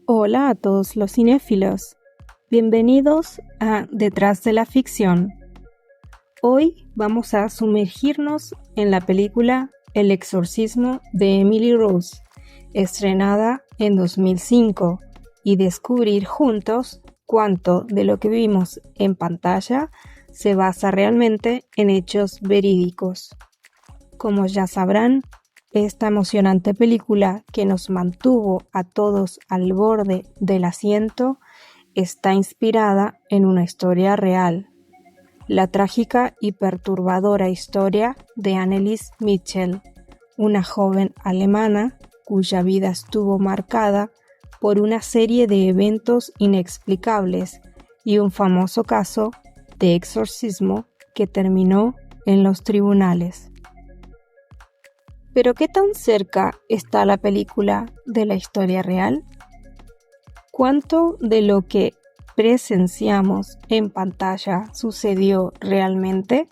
Hola a todos los cinéfilos. Bienvenidos a Detrás de la Ficción. Hoy vamos a sumergirnos en la película El exorcismo de Emily Rose, estrenada en 2005, y descubrir juntos cuánto de lo que vimos en pantalla se basa realmente en hechos verídicos. Como ya sabrán, esta emocionante película que nos mantuvo a todos al borde del asiento está inspirada en una historia real, la trágica y perturbadora historia de Anneliese Michel, una joven alemana cuya vida estuvo marcada por una serie de eventos inexplicables y un famoso caso de exorcismo que terminó en los tribunales. ¿Pero qué tan cerca está la película de la historia real? ¿Cuánto de lo que presenciamos en pantalla sucedió realmente?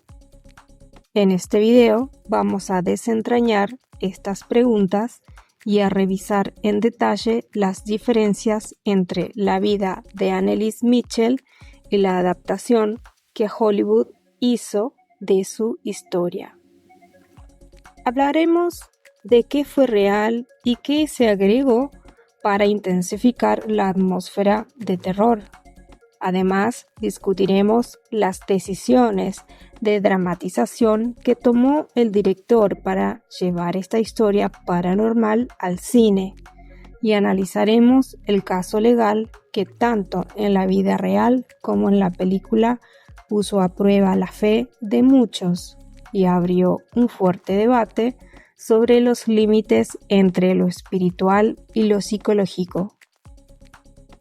En este video vamos a desentrañar estas preguntas y a revisar en detalle las diferencias entre la vida de Anneliese Michel y la adaptación que Hollywood hizo de su historia. Hablaremos de qué fue real y qué se agregó para intensificar la atmósfera de terror. Además, discutiremos las decisiones de dramatización que tomó el director para llevar esta historia paranormal al cine y analizaremos el caso legal que tanto en la vida real como en la película puso a prueba la fe de muchos y abrió un fuerte debate sobre los límites entre lo espiritual y lo psicológico.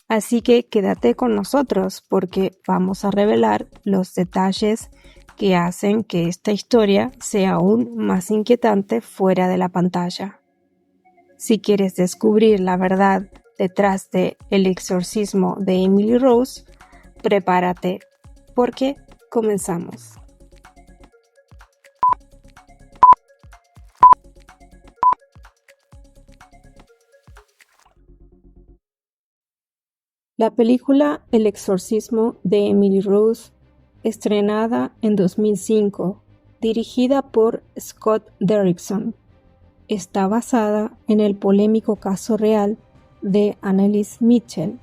Así que quédate con nosotros porque vamos a revelar los detalles que hacen que esta historia sea aún más inquietante fuera de la pantalla. Si quieres descubrir la verdad detrás de El exorcismo de Emily Rose, prepárate porque comenzamos. La película El exorcismo de Emily Rose, estrenada en 2005, dirigida por Scott Derrickson, está basada en el polémico caso real de Anneliese Michel,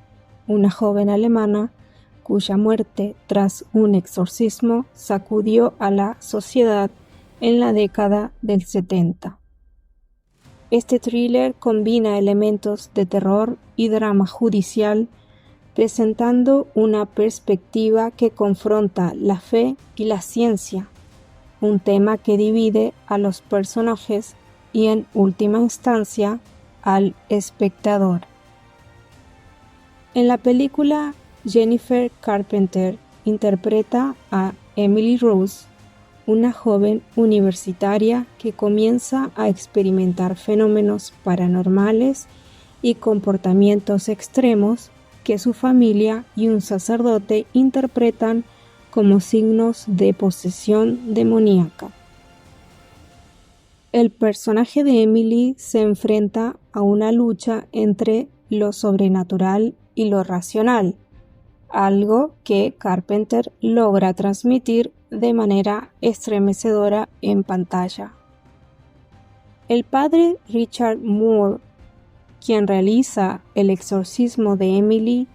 una joven alemana cuya muerte tras un exorcismo sacudió a la sociedad en la década del 70. Este thriller combina elementos de terror y drama judicial, presentando una perspectiva que confronta la fe y la ciencia, un tema que divide a los personajes y en última instancia al espectador. En la película, Jennifer Carpenter interpreta a Emily Rose, una joven universitaria que comienza a experimentar fenómenos paranormales y comportamientos extremos que su familia y un sacerdote interpretan como signos de posesión demoníaca. El personaje de Emily se enfrenta a una lucha entre lo sobrenatural y lo racional, algo que Carpenter logra transmitir de manera estremecedora en pantalla. El padre Richard Moore, quien realiza el exorcismo de Emily,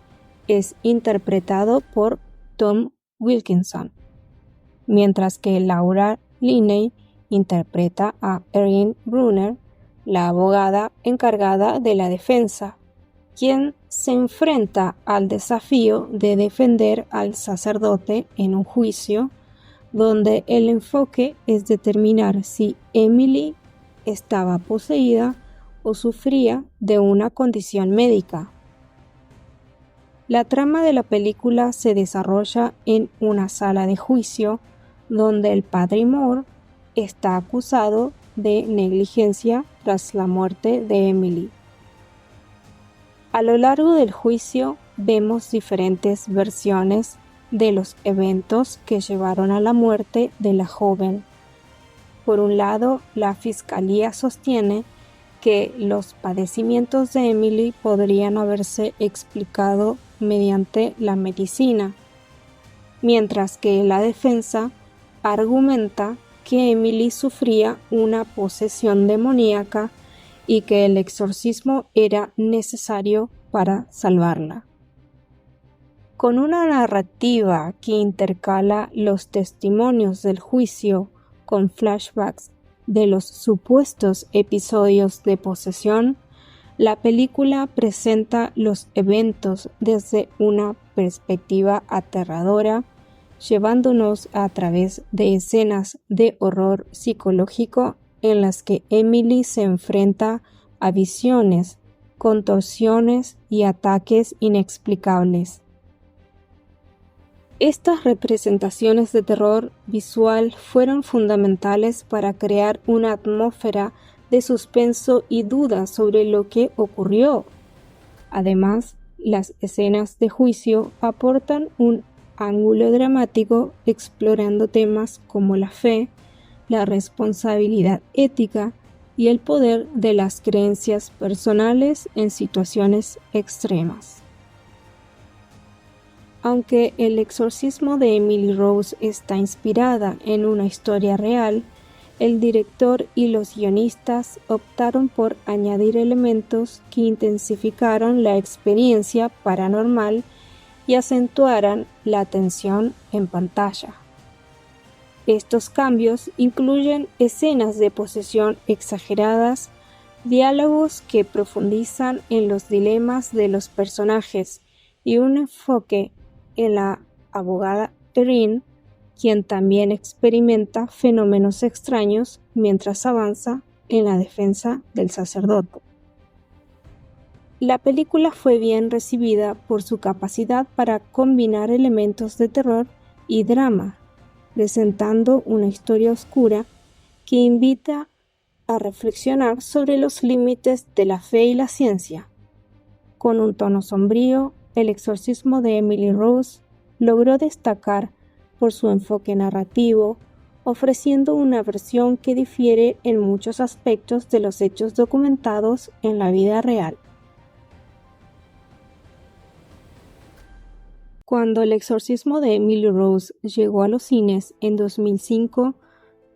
es interpretado por Tom Wilkinson, mientras que Laura Linney interpreta a Erin Brunner, la abogada encargada de la defensa, quien se enfrenta al desafío de defender al sacerdote en un juicio donde el enfoque es determinar si Emily estaba poseída o sufría de una condición médica. La trama de la película se desarrolla en una sala de juicio donde el padre Moore está acusado de negligencia tras la muerte de Emily. A lo largo del juicio vemos diferentes versiones de los eventos que llevaron a la muerte de la joven. Por un lado, la fiscalía sostiene que los padecimientos de Emily podrían haberse explicado mediante la medicina, mientras que la defensa argumenta que Emily sufría una posesión demoníaca y que el exorcismo era necesario para salvarla. Con una narrativa que intercala los testimonios del juicio con flashbacks de los supuestos episodios de posesión, la película presenta los eventos desde una perspectiva aterradora, llevándonos a través de escenas de horror psicológico en las que Emily se enfrenta a visiones, contorsiones y ataques inexplicables. Estas representaciones de terror visual fueron fundamentales para crear una atmósfera de suspenso y duda sobre lo que ocurrió. Además, las escenas de juicio aportan un ángulo dramático explorando temas como la fe, la responsabilidad ética y el poder de las creencias personales en situaciones extremas. Aunque El exorcismo de Emily Rose está inspirada en una historia real, el director y los guionistas optaron por añadir elementos que intensificaron la experiencia paranormal y acentuaran la tensión en pantalla. Estos cambios incluyen escenas de posesión exageradas, diálogos que profundizan en los dilemas de los personajes y un enfoque en la abogada Erin, quien también experimenta fenómenos extraños mientras avanza en la defensa del sacerdote. La película fue bien recibida por su capacidad para combinar elementos de terror y drama, presentando una historia oscura que invita a reflexionar sobre los límites de la fe y la ciencia. Con un tono sombrío, El exorcismo de Emily Rose logró destacar por su enfoque narrativo, ofreciendo una versión que difiere en muchos aspectos de los hechos documentados en la vida real. Cuando El exorcismo de Emily Rose llegó a los cines en 2005,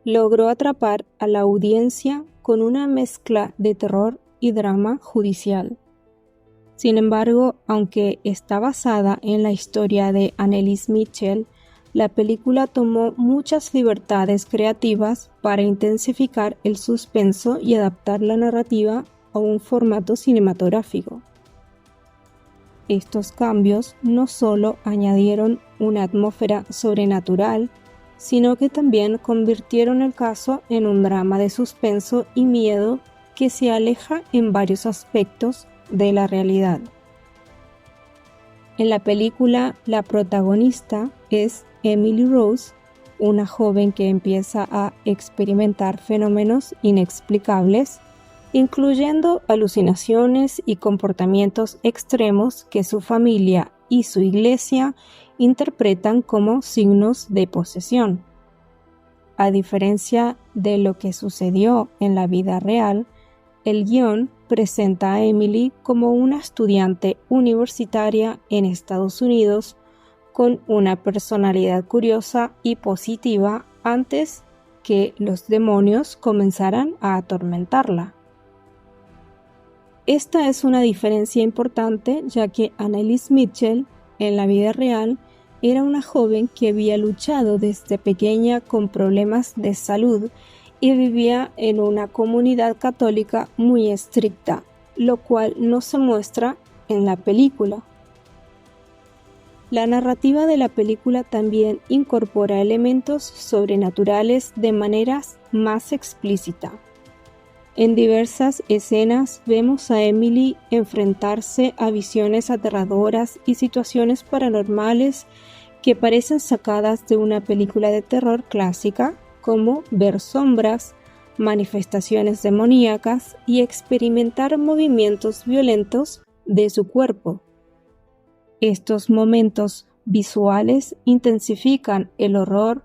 logró atrapar a la audiencia con una mezcla de terror y drama judicial. Sin embargo, aunque está basada en la historia de Anneliese Michel, la película tomó muchas libertades creativas para intensificar el suspenso y adaptar la narrativa a un formato cinematográfico. Estos cambios no solo añadieron una atmósfera sobrenatural, sino que también convirtieron el caso en un drama de suspenso y miedo que se aleja en varios aspectos de la realidad. En la película, la protagonista es Emily Rose, una joven que empieza a experimentar fenómenos inexplicables, incluyendo alucinaciones y comportamientos extremos que su familia y su iglesia interpretan como signos de posesión. A diferencia de lo que sucedió en la vida real, el guión presenta a Emily como una estudiante universitaria en Estados Unidos con una personalidad curiosa y positiva antes que los demonios comenzaran a atormentarla. Esta es una diferencia importante, ya que Anneliese Michel, en la vida real, era una joven que había luchado desde pequeña con problemas de salud y vivía en una comunidad católica muy estricta, lo cual no se muestra en la película. La narrativa de la película también incorpora elementos sobrenaturales de manera más explícita. En diversas escenas vemos a Emily enfrentarse a visiones aterradoras y situaciones paranormales que parecen sacadas de una película de terror clásica, como ver sombras, manifestaciones demoníacas y experimentar movimientos violentos de su cuerpo. Estos momentos visuales intensifican el horror,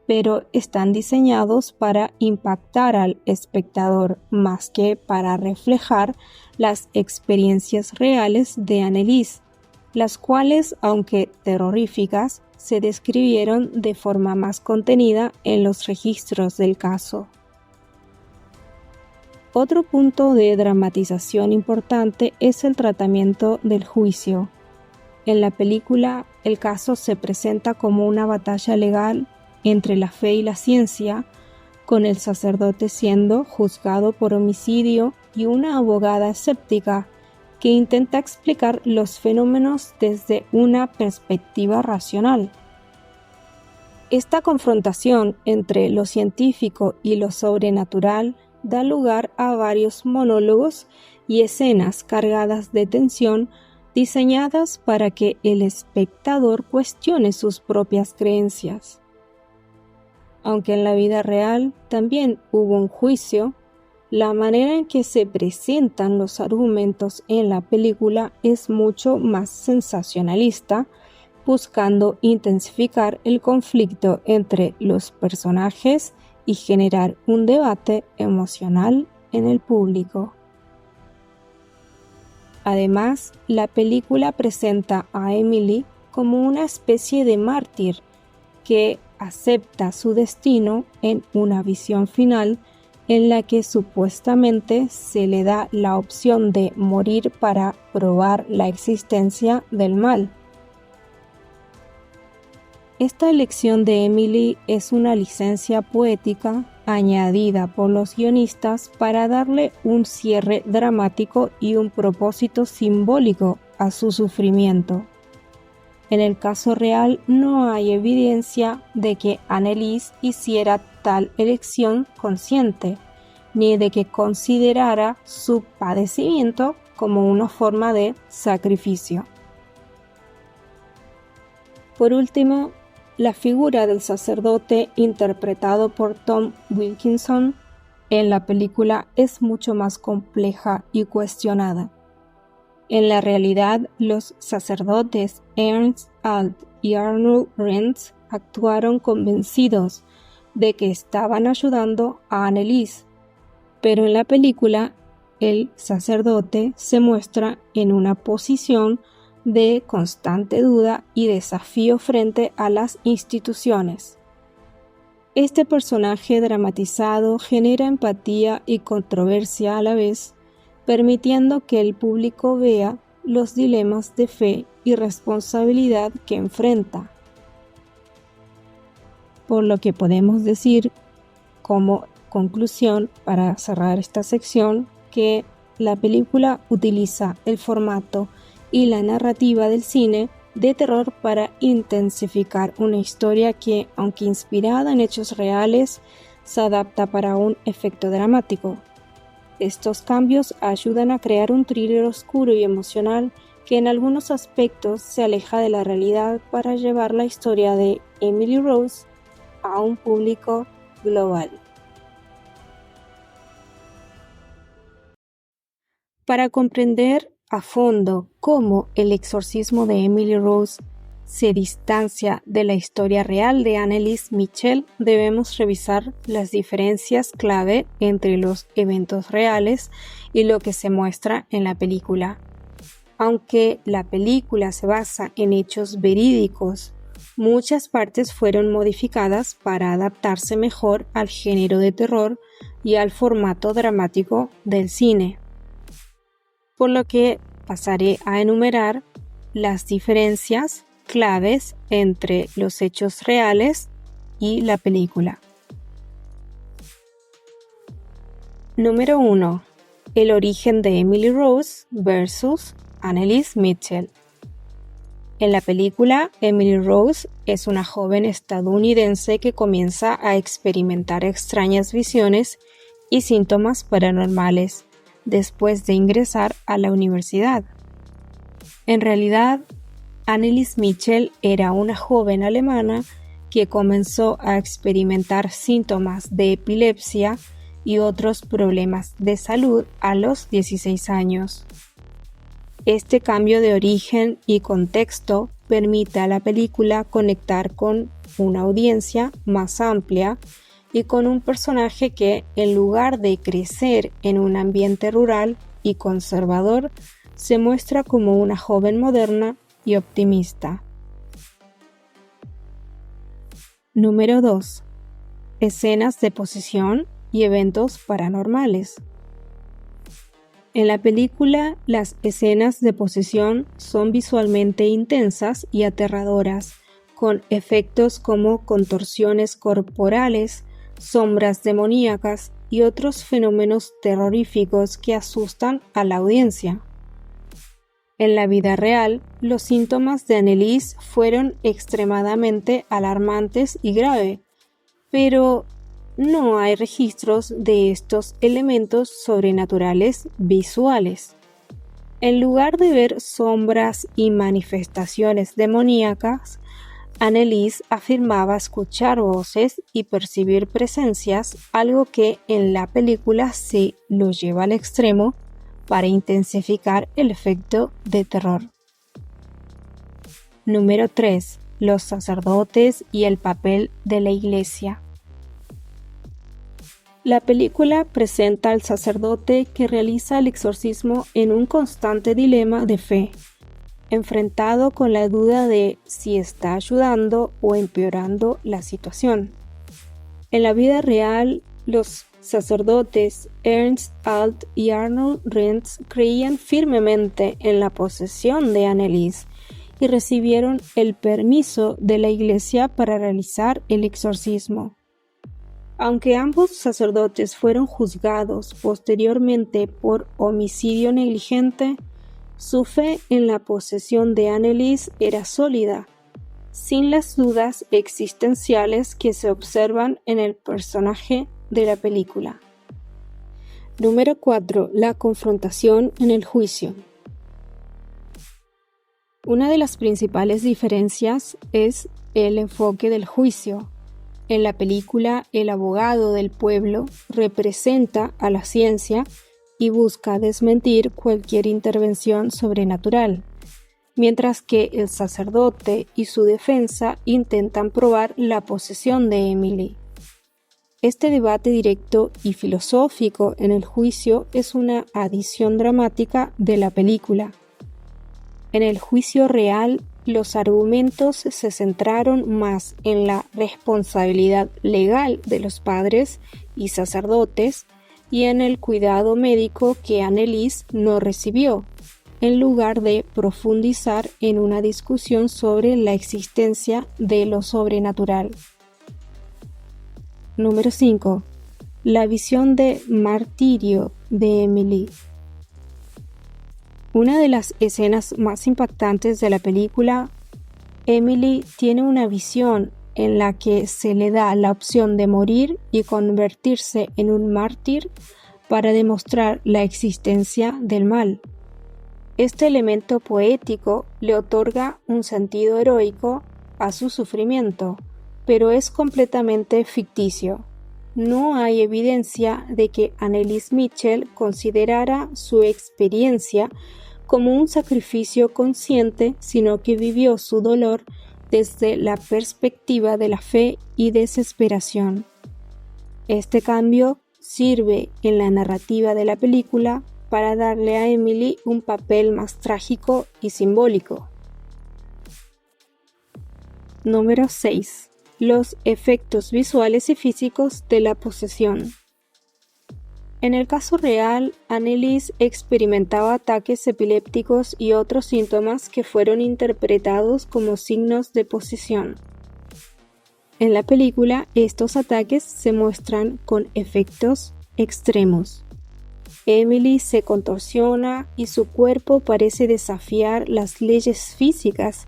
pero están diseñados para impactar al espectador más que para reflejar las experiencias reales de Anneliese, las cuales, aunque terroríficas, se describieron de forma más contenida en los registros del caso. Otro punto de dramatización importante es el tratamiento del juicio. En la película, el caso se presenta como una batalla legal entre la fe y la ciencia, con el sacerdote siendo juzgado por homicidio y una abogada escéptica que intenta explicar los fenómenos desde una perspectiva racional. Esta confrontación entre lo científico y lo sobrenatural da lugar a varios monólogos y escenas cargadas de tensión diseñadas para que el espectador cuestione sus propias creencias. Aunque en la vida real también hubo un juicio, la manera en que se presentan los argumentos en la película es mucho más sensacionalista, buscando intensificar el conflicto entre los personajes y generar un debate emocional en el público. Además, la película presenta a Emily como una especie de mártir que acepta su destino en una visión final en la que supuestamente se le da la opción de morir para probar la existencia del mal. Esta elección de Emily es una licencia poética añadida por los guionistas para darle un cierre dramático y un propósito simbólico a su sufrimiento. En el caso real no hay evidencia de que Anneliese hiciera tal elección consciente, ni de que considerara su padecimiento como una forma de sacrificio. Por último, la figura del sacerdote interpretado por Tom Wilkinson en la película es mucho más compleja y cuestionada. En la realidad, los sacerdotes Ernst Alt y Arnold Renz actuaron convencidos de que estaban ayudando a Anneliese, pero en la película el sacerdote se muestra en una posición de constante duda y desafío frente a las instituciones. Este personaje dramatizado genera empatía y controversia a la vez, permitiendo que el público vea los dilemas de fe y responsabilidad que enfrenta. Por lo que podemos decir como conclusión, para cerrar esta sección, que la película utiliza el formato y la narrativa del cine de terror para intensificar una historia que, aunque inspirada en hechos reales, se adapta para un efecto dramático. Estos cambios ayudan a crear un thriller oscuro y emocional que en algunos aspectos se aleja de la realidad para llevar la historia de Emily Rose a un público global. Para comprender a fondo cómo el exorcismo de Emily Rose se distancia de la historia real de Anneliese Michel, debemos revisar las diferencias clave entre los eventos reales y lo que se muestra en la película. Aunque la película se basa en hechos verídicos, muchas partes fueron modificadas para adaptarse mejor al género de terror y al formato dramático del cine. Por lo que pasaré a enumerar las diferencias claves entre los hechos reales y la película. Número 1. El origen de Emily Rose versus Anneliese Michel. En la película, Emily Rose es una joven estadounidense que comienza a experimentar extrañas visiones y síntomas paranormales después de ingresar a la universidad. En realidad, Anneliese Michel era una joven alemana que comenzó a experimentar síntomas de epilepsia y otros problemas de salud a los 16 años. Este cambio de origen y contexto permite a la película conectar con una audiencia más amplia y con un personaje que, en lugar de crecer en un ambiente rural y conservador, se muestra como una joven moderna y optimista. Número 2. Escenas de posesión y eventos paranormales. En la película, las escenas de posesión son visualmente intensas y aterradoras, con efectos como contorsiones corporales, sombras demoníacas y otros fenómenos terroríficos que asustan a la audiencia. En la vida real, los síntomas de Anneliese fueron extremadamente alarmantes y graves, pero no hay registros de estos elementos sobrenaturales visuales. En lugar de ver sombras y manifestaciones demoníacas, Anneliese afirmaba escuchar voces y percibir presencias, algo que en la película se lo lleva al extremo para intensificar el efecto de terror. Número 3. Los sacerdotes y el papel de la Iglesia. La película presenta al sacerdote que realiza el exorcismo en un constante dilema de fe, enfrentado con la duda de si está ayudando o empeorando la situación. En la vida real, los sacerdotes Ernst Alt y Arnold Rentz creían firmemente en la posesión de Anneliese y recibieron el permiso de la Iglesia para realizar el exorcismo. Aunque ambos sacerdotes fueron juzgados posteriormente por homicidio negligente, su fe en la posesión de Anneliese era sólida, sin las dudas existenciales que se observan en el personaje de la película. Número 4. La confrontación en el juicio. Una de las principales diferencias es el enfoque del juicio. En la película, el abogado del pueblo representa a la ciencia y busca desmentir cualquier intervención sobrenatural, mientras que el sacerdote y su defensa intentan probar la posesión de Emily. Este debate directo y filosófico en el juicio es una adición dramática de la película. En el juicio real, los argumentos se centraron más en la responsabilidad legal de los padres y sacerdotes y en el cuidado médico que Anneliese no recibió, en lugar de profundizar en una discusión sobre la existencia de lo sobrenatural. Número 5. La visión de martirio de Emily. Una de las escenas más impactantes de la película, Emily tiene una visión en la que se le da la opción de morir y convertirse en un mártir para demostrar la existencia del mal. Este elemento poético le otorga un sentido heroico a su sufrimiento, pero es completamente ficticio. No hay evidencia de que Anneliese Michel considerara su experiencia como un sacrificio consciente, sino que vivió su dolor desde la perspectiva de la fe y desesperación. Este cambio sirve en la narrativa de la película para darle a Emily un papel más trágico y simbólico. Número 6. Los efectos visuales y físicos de la posesión. En el caso real, Anneliese experimentaba ataques epilépticos y otros síntomas que fueron interpretados como signos de posesión. En la película, estos ataques se muestran con efectos extremos. Emily se contorsiona y su cuerpo parece desafiar las leyes físicas.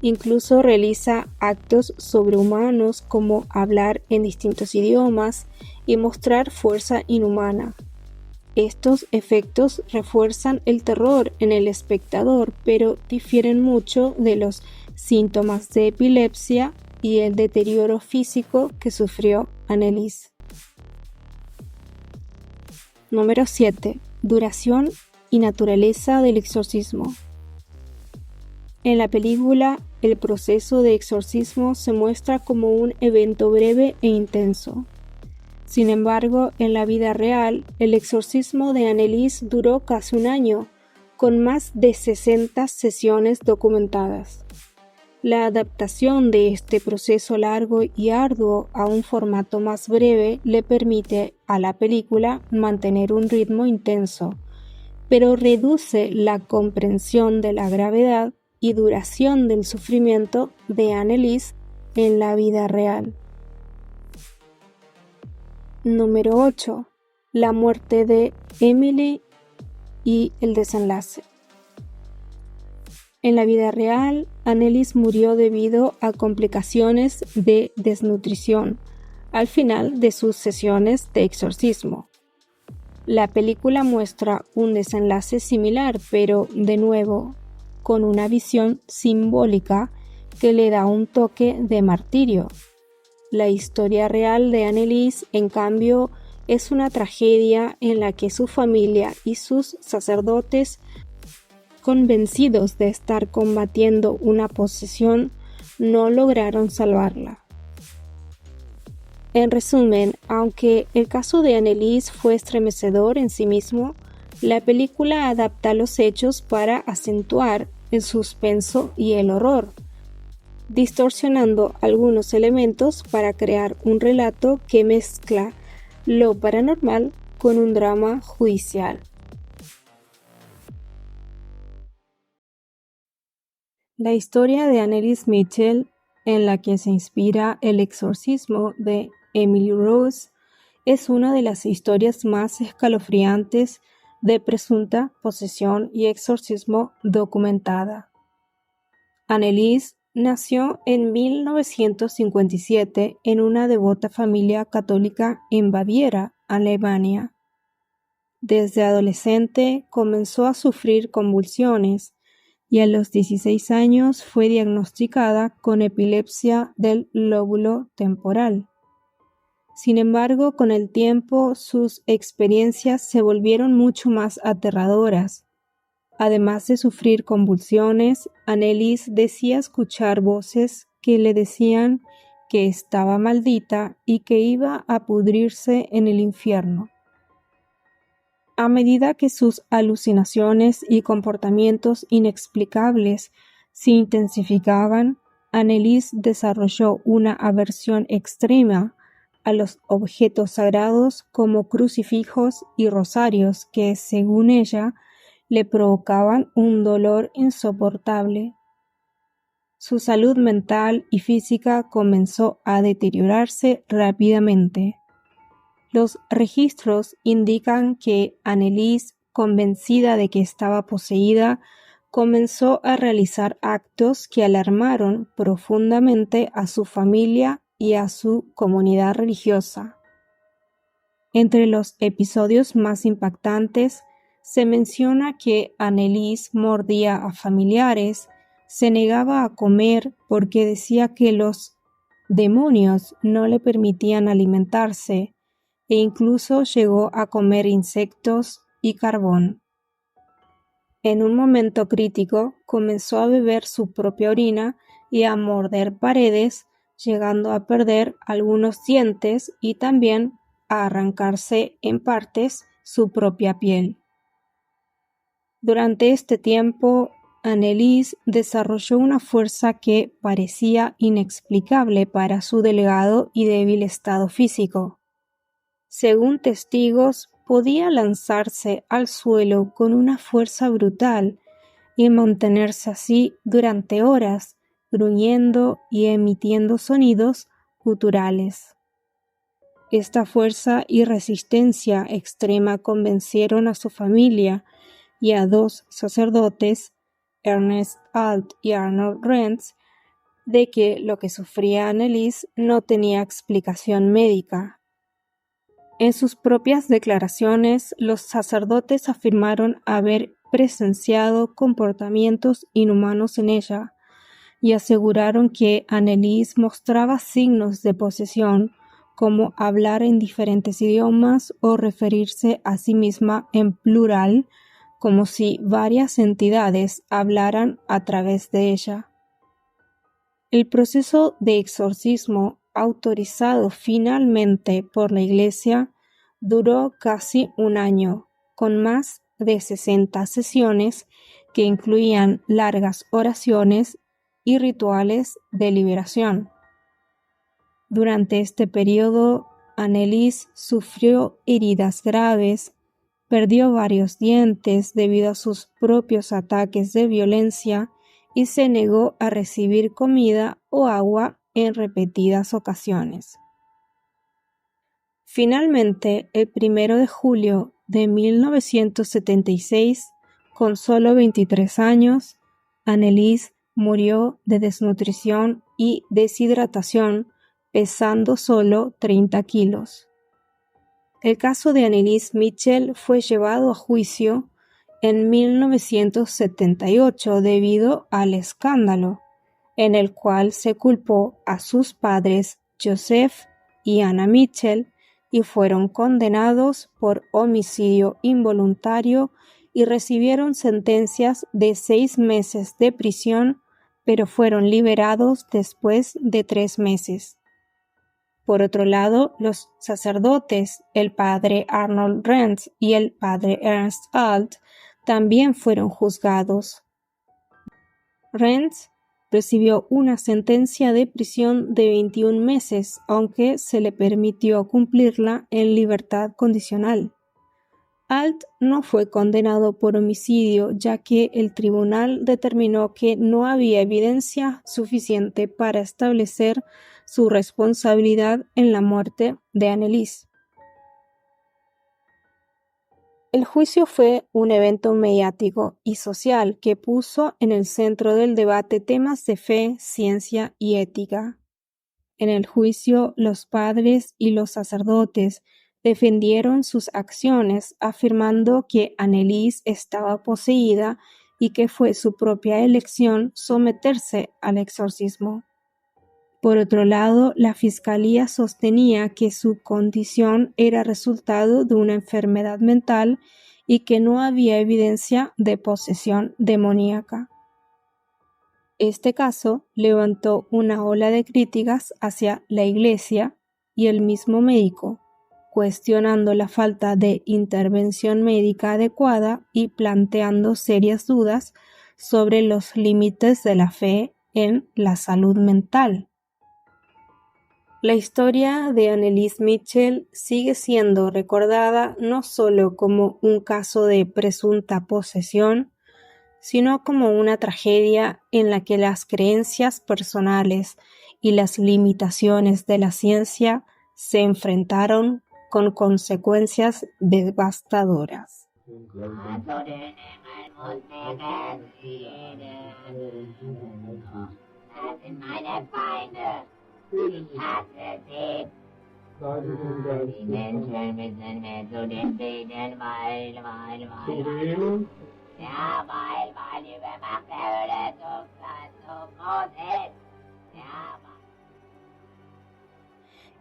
Incluso realiza actos sobrehumanos como hablar en distintos idiomas y mostrar fuerza inhumana. Estos efectos refuerzan el terror en el espectador, pero difieren mucho de los síntomas de epilepsia y el deterioro físico que sufrió Anneliese. Número 7. Duración y naturaleza del exorcismo. En la película, el proceso de exorcismo se muestra como un evento breve e intenso. Sin embargo, en la vida real, el exorcismo de Anneliese duró casi un año, con más de 60 sesiones documentadas. La adaptación de este proceso largo y arduo a un formato más breve le permite a la película mantener un ritmo intenso, pero reduce la comprensión de la gravedad y duración del sufrimiento de Anneliese en la vida real. Número 8. La muerte de Emily y el desenlace. En la vida real, Anneliese murió debido a complicaciones de desnutrición al final de sus sesiones de exorcismo. La película muestra un desenlace similar, pero de nuevo, con una visión simbólica que le da un toque de martirio. La historia real de Anneliese, en cambio, es una tragedia en la que su familia y sus sacerdotes, convencidos de estar combatiendo una posesión, no lograron salvarla. En resumen, aunque el caso de Anneliese fue estremecedor en sí mismo, la película adapta los hechos para acentuar el suspenso y el horror, distorsionando algunos elementos para crear un relato que mezcla lo paranormal con un drama judicial. La historia de Anneliese Mitchell, en la que se inspira el exorcismo de Emily Rose, es una de las historias más escalofriantes de presunta posesión y exorcismo documentada. Anneliese nació en 1957 en una devota familia católica en Baviera, Alemania. Desde adolescente comenzó a sufrir convulsiones y a los 16 años fue diagnosticada con epilepsia del lóbulo temporal. Sin embargo, con el tiempo sus experiencias se volvieron mucho más aterradoras. Además de sufrir convulsiones, Anneliese decía escuchar voces que le decían que estaba maldita y que iba a pudrirse en el infierno. A medida que sus alucinaciones y comportamientos inexplicables se intensificaban, Anneliese desarrolló una aversión extrema a los objetos sagrados como crucifijos y rosarios que, según ella, le provocaban un dolor insoportable. Su salud mental y física comenzó a deteriorarse rápidamente. Los registros indican que Anneliese, convencida de que estaba poseída, comenzó a realizar actos que alarmaron profundamente a su familia y a su comunidad religiosa. Entre los episodios más impactantes, se menciona que Anneliese mordía a familiares, se negaba a comer porque decía que los demonios no le permitían alimentarse, e incluso llegó a comer insectos y carbón. En un momento crítico, comenzó a beber su propia orina y a morder paredes, llegando a perder algunos dientes y también a arrancarse en partes su propia piel. Durante este tiempo, Anneliese desarrolló una fuerza que parecía inexplicable para su delgado y débil estado físico. Según testigos, podía lanzarse al suelo con una fuerza brutal y mantenerse así durante horas, gruñendo y emitiendo sonidos guturales. Esta fuerza y resistencia extrema convencieron a su familia y a dos sacerdotes, Ernest Alt y Arnold Renz, de que lo que sufría Anneliese no tenía explicación médica. En sus propias declaraciones, los sacerdotes afirmaron haber presenciado comportamientos inhumanos en ella y aseguraron que Anneliese mostraba signos de posesión, como hablar en diferentes idiomas o referirse a sí misma en plural, como si varias entidades hablaran a través de ella. El proceso de exorcismo, autorizado finalmente por la Iglesia, duró casi un año, con más de 60 sesiones que incluían largas oraciones y rituales de liberación. Durante este periodo, Anneliese sufrió heridas graves, perdió varios dientes debido a sus propios ataques de violencia y se negó a recibir comida o agua en repetidas ocasiones. Finalmente, el 1 de julio de 1976, con solo 23 años, Anneliese murió de desnutrición y deshidratación, pesando solo 30 kilos. El caso de Anneliese Michel fue llevado a juicio en 1978 debido al escándalo, en el cual se culpó a sus padres Joseph y Anna Michel y fueron condenados por homicidio involuntario y recibieron sentencias de 6 meses de prisión, pero fueron liberados después de 3 meses. Por otro lado, los sacerdotes, el padre Arnold Renz y el padre Ernst Alt, también fueron juzgados. Renz recibió una sentencia de prisión de 21 meses, aunque se le permitió cumplirla en libertad condicional. Alt no fue condenado por homicidio, ya que el tribunal determinó que no había evidencia suficiente para establecer su responsabilidad en la muerte de Anneliese. El juicio fue un evento mediático y social que puso en el centro del debate temas de fe, ciencia y ética. En el juicio, los padres y los sacerdotes defendieron sus acciones, afirmando que Anneliese estaba poseída y que fue su propia elección someterse al exorcismo. Por otro lado, la fiscalía sostenía que su condición era resultado de una enfermedad mental y que no había evidencia de posesión demoníaca. Este caso levantó una ola de críticas hacia la Iglesia y el mismo médico, cuestionando la falta de intervención médica adecuada y planteando serias dudas sobre los límites de la fe en la salud mental. La historia de Anneliese Michel sigue siendo recordada no solo como un caso de presunta posesión, sino como una tragedia en la que las creencias personales y las limitaciones de la ciencia se enfrentaron con consecuencias devastadoras.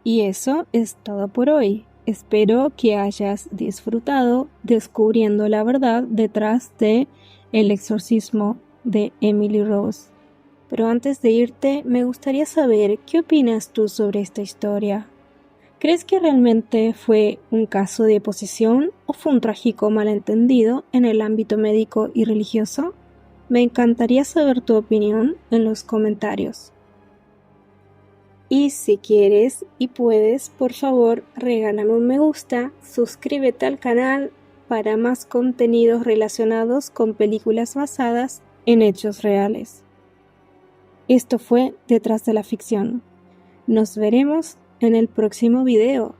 Y eso es todo por hoy. Espero que hayas disfrutado descubriendo la verdad detrás de El exorcismo de Emily Rose. Pero antes de irte, me gustaría saber qué opinas tú sobre esta historia. ¿Crees que realmente fue un caso de posesión o fue un trágico malentendido en el ámbito médico y religioso? Me encantaría saber tu opinión en los comentarios. Y si quieres y puedes, por favor, regálame un me gusta, suscríbete al canal para más contenidos relacionados con películas basadas en hechos reales. Esto fue Detrás de la Ficción. Nos veremos en el próximo video.